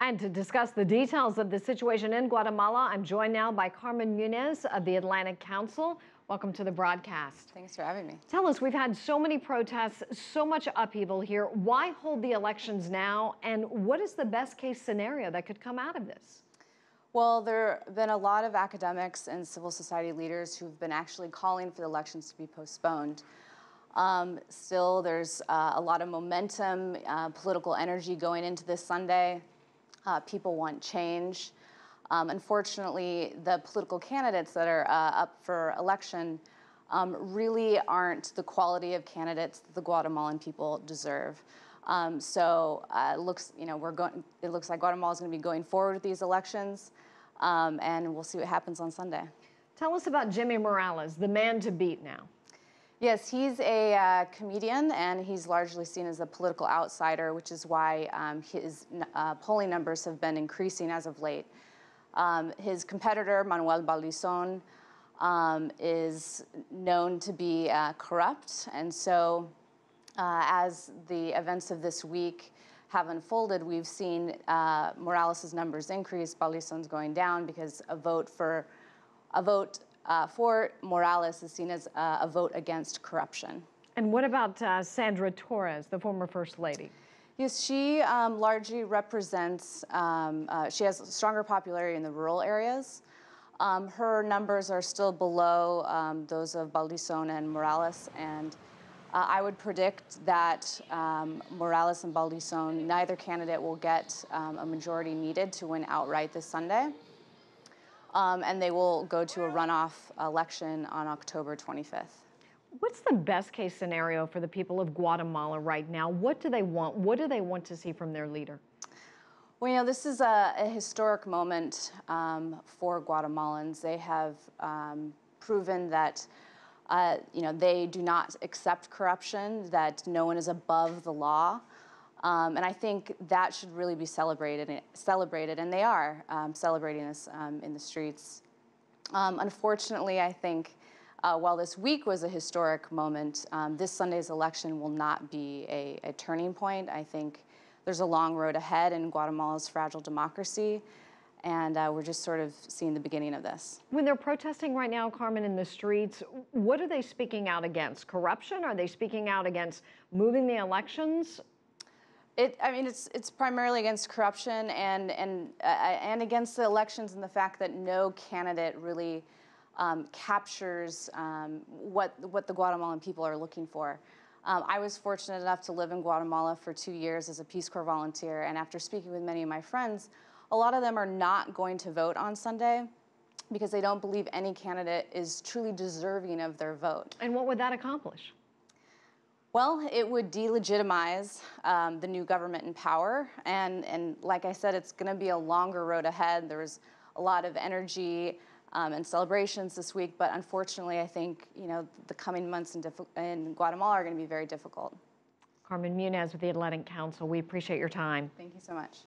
And to discuss the details of the situation in Guatemala, I'm joined now by Carmen Munoz of the Atlantic Council. Welcome to the broadcast. Thanks for having me. Tell us, we've had so many protests, so much upheaval here. Why hold the elections now? And what is the best case scenario that could come out of this? Well, there have been a lot of academics and civil society leaders who've been actually calling for the elections to be postponed. Still, there's a lot of momentum, political energy going into this Sunday. People want change. Unfortunately, the political candidates that are up for election really aren't the quality of candidates that the Guatemalan people deserve. It looks like Guatemala is going to be going forward with these elections, and we'll see what happens on Sunday. Tell us about Jimmy Morales, the man to beat now. Yes, he's a comedian, and he's largely seen as a political outsider, which is why his polling numbers have been increasing as of late. His competitor, Manuel Baldizon, is known to be corrupt, and so as the events of this week have unfolded, we've seen Morales' numbers increase, Baldizon's going down, because a vote for Morales is seen as a vote against corruption. And what about Sandra Torres, the former First Lady? Yes, she largely represents, she has stronger popularity in the rural areas. Her numbers are still below those of Baldizon and Morales, and I would predict that Morales and Baldizon, neither candidate will get a majority needed to win outright this Sunday. And they will go to a runoff election on October 25th. What's the best case scenario for the people of Guatemala right now? What do they want? What do they want to see from their leader? Well, you know, this is a historic moment for Guatemalans. They have proven that they do not accept corruption, that no one is above the law. And I think that should really be celebrated, and they are celebrating this in the streets. Unfortunately, I think while this week was a historic moment, this Sunday's election will not be a turning point. I think there's a long road ahead in Guatemala's fragile democracy, and we're just sort of seeing the beginning of this. When they're protesting right now, Carmen, in the streets, what are they speaking out against? Corruption? Are they speaking out against moving the elections? It's primarily against corruption and against the elections, and the fact that no candidate really captures what the Guatemalan people are looking for. I was fortunate enough to live in Guatemala for 2 years as a Peace Corps volunteer, and after speaking with many of my friends, a lot of them are not going to vote on Sunday because they don't believe any candidate is truly deserving of their vote. And what would that accomplish? Well, it would delegitimize the new government in power, and like I said, it's going to be a longer road ahead. There's a lot of energy and celebrations this week, but unfortunately, I think the coming months in Guatemala are going to be very difficult. Carmen Munoz with the Atlantic Council, we appreciate your time. Thank you so much.